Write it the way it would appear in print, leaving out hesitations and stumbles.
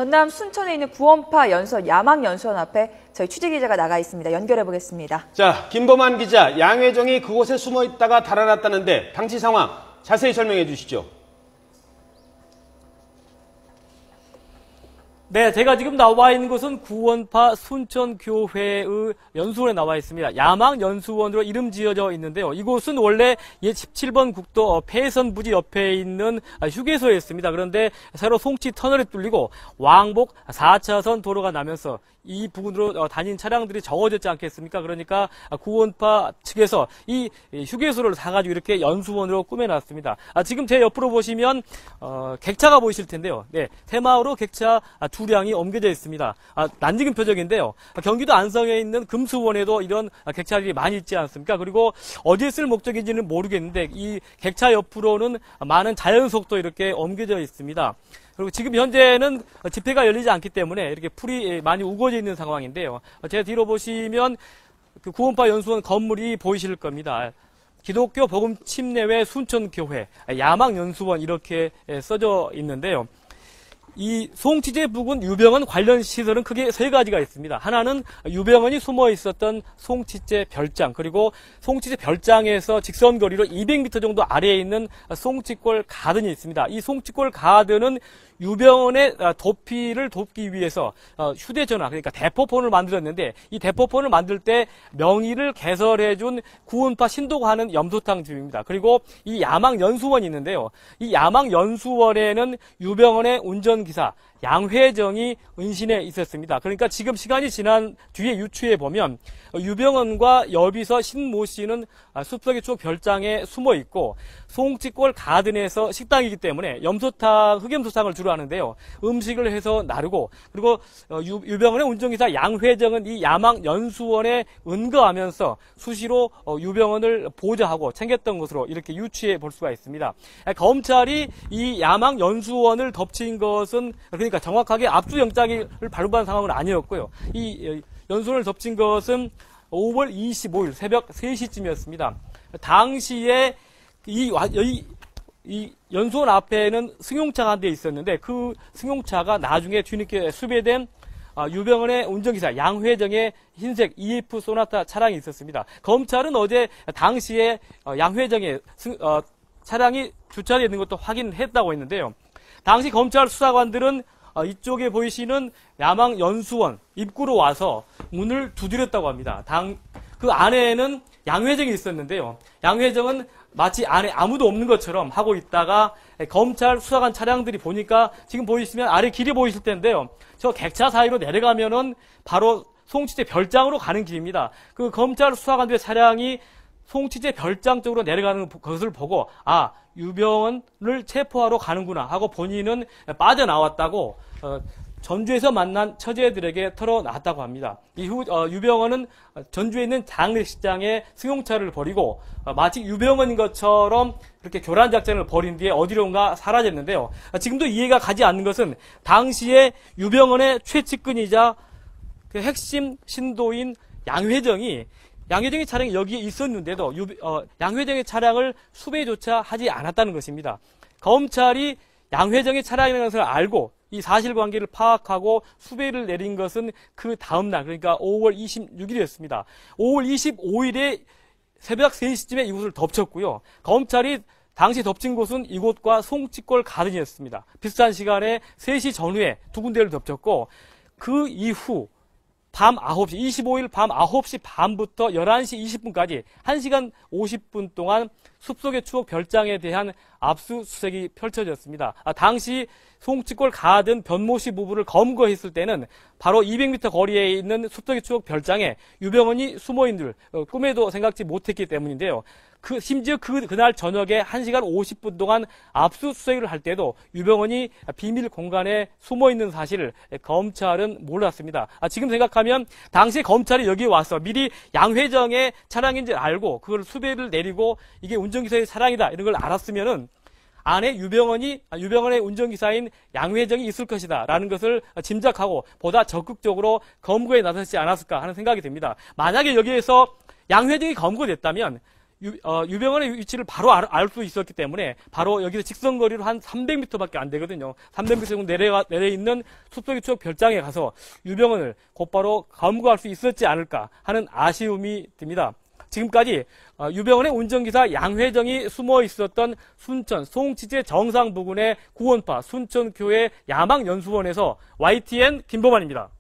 전남 순천에 있는 구원파 연수원, 야망연수원 앞에 저희 취재기자가 나가 있습니다. 연결해 보겠습니다. 자, 김범한 기자, 양회정이 그곳에 숨어 있다가 달아났다는데 당시 상황 자세히 설명해 주시죠. 네, 제가 지금 나와 있는 곳은 구원파 순천교회의 연수원에 나와 있습니다. 야망연수원으로 이름 지어져 있는데요. 이곳은 원래 17번 국도 폐선 부지 옆에 있는 휴게소였습니다. 그런데 새로 송치 터널이 뚫리고 왕복 4차선 도로가 나면서 이 부근으로 다닌 차량들이 적어졌지 않겠습니까? 그러니까 구원파 측에서 이 휴게소를 사가지고 이렇게 연수원으로 꾸며놨습니다. 지금 제 옆으로 보시면 객차가 보이실 텐데요. 네, 새마을호 객차 두 량이 옮겨져 있습니다. 낯익은 표적인데요. 경기도 안성에 있는 금수원에도 이런 객차들이 많이 있지 않습니까? 그리고 어디에 쓸 목적인지는 모르겠는데 이 객차 옆으로는 많은 자연석도 이렇게 옮겨져 있습니다. 그리고 지금 현재는 집회가 열리지 않기 때문에 이렇게 풀이 많이 우거져 있는 상황인데요. 제 뒤로 보시면 그 구원파 연수원 건물이 보이실 겁니다. 기독교 복음 침례회 순천교회 야망연수원 이렇게 써져 있는데요. 이 송치제 부근 유병원 관련 시설은 크게 세 가지가 있습니다. 하나는 유병원이 숨어 있었던 송치제 별장, 그리고 송치제 별장에서 직선거리로 200m 정도 아래에 있는 송치골 가든이 있습니다. 이 송치골 가든은 유병원의 도피를 돕기 위해서 휴대전화, 그러니까 대포폰을 만들었는데 이 대포폰을 만들 때 명의를 개설해준 구원파 신도가 하는 염소탕 집입니다. 그리고 이 야망연수원이 있는데요. 이 야망연수원에는 유병원의 운전기사 양회정이 은신해 있었습니다. 그러니까 지금 시간이 지난 뒤에 유추해 보면 유병원과 여비서 신모 씨는 숲속의 추억 별장에 숨어 있고 송치골 가든에서 식당이기 때문에 염소탕, 흑염소탕을 주로 하는데요. 음식을 해서 나르고 그리고 유병원의 운전기사 양회정은 이 야망연수원에 은거하면서 수시로 유병원을 보좌하고 챙겼던 것으로 이렇게 유추해 볼 수가 있습니다. 검찰이 이 야망연수원을 덮친 것은 그러니까 정확하게 압수영장을 발부한 상황은 아니었고요. 이 연수원을 덮친 것은 5월 25일 새벽 3시쯤이었습니다. 당시에 이 연수원 앞에는 승용차가 한 대 있었는데 그 승용차가 나중에 뒤늦게 수배된 유병원의 운전기사 양회정의 흰색 EF 소나타 차량이 있었습니다. 검찰은 어제 당시에 양회정의 차량이 주차되어 있는 것도 확인했다고 했는데요. 당시 검찰 수사관들은 이쪽에 보이시는 야망연수원 입구로 와서 문을 두드렸다고 합니다. 그 안에는 양회정이 있었는데요. 양회정은 마치 안에 아무도 없는 것처럼 하고 있다가 검찰 수사관 차량들이 보니까 지금 보이시면 아래 길이 보이실 텐데요. 저 객차 사이로 내려가면은 바로 송치제 별장으로 가는 길입니다. 그 검찰 수사관들의 차량이 송치제 별장 쪽으로 내려가는 것을 보고 유병원을 체포하러 가는구나 하고 본인은 빠져나왔다고 전주에서 만난 처제들에게 털어놨다고 합니다. 이후 유병원은 전주에 있는 장례식장에 승용차를 버리고 마치 유병원인 것처럼 그렇게 교란 작전을 벌인 뒤에 어디론가 사라졌는데요. 지금도 이해가 가지 않는 것은 당시에 유병원의 최측근이자 그 핵심 신도인 양회정이 차량이 여기에 있었는데도 양회정의 차량을 수배조차 하지 않았다는 것입니다. 검찰이 양회정의 차량이라는 것을 알고 이 사실관계를 파악하고 수배를 내린 것은 그 다음날, 그러니까 5월 26일이었습니다. 5월 25일에 새벽 3시쯤에 이곳을 덮쳤고요. 검찰이 당시 덮친 곳은 이곳과 송치골 가든이었습니다. 비슷한 시간에 3시 전후에 두 군데를 덮쳤고 그 이후 밤 9시, 25일 밤 9시 반부터 11시 20분까지 1시간 50분 동안 숲속의 추억 별장에 대한 압수수색이 펼쳐졌습니다. 당시 송치골 가든 변모 씨 부부를 검거했을 때는 바로 200m 거리에 있는 숲속의 추억 별장에 유병원이 숨어있는 줄 꿈에도 생각지 못했기 때문인데요. 심지어 그날 저녁에 1시간 50분 동안 압수수색을 할 때도 유병원이 비밀 공간에 숨어있는 사실을 검찰은 몰랐습니다. 지금 생각하면 당시 검찰이 여기 와서 미리 양회정의 차량인지 알고 그걸 수배를 내리고 이게 운전기사의 차량이다 이런 걸 알았으면은 안에 유병원의 운전기사인 양회정이 있을 것이다 라는 것을 짐작하고 보다 적극적으로 검거에 나섰지 않았을까 하는 생각이 듭니다. 만약에 여기에서 양회정이 검거됐다면 유병헌의 위치를 바로 알 수 있었기 때문에 바로 여기서 직선거리로 한 300m밖에 안 되거든요. 300m 정도 내려 있는 숲속의 추억 별장에 가서 유병헌을 곧바로 검거할 수 있었지 않을까 하는 아쉬움이 듭니다. 지금까지 유병헌의 운전기사 양회정이 숨어 있었던 순천 송치제 정상 부근의 구원파 순천교회 야망연수원에서 YTN 김보만입니다.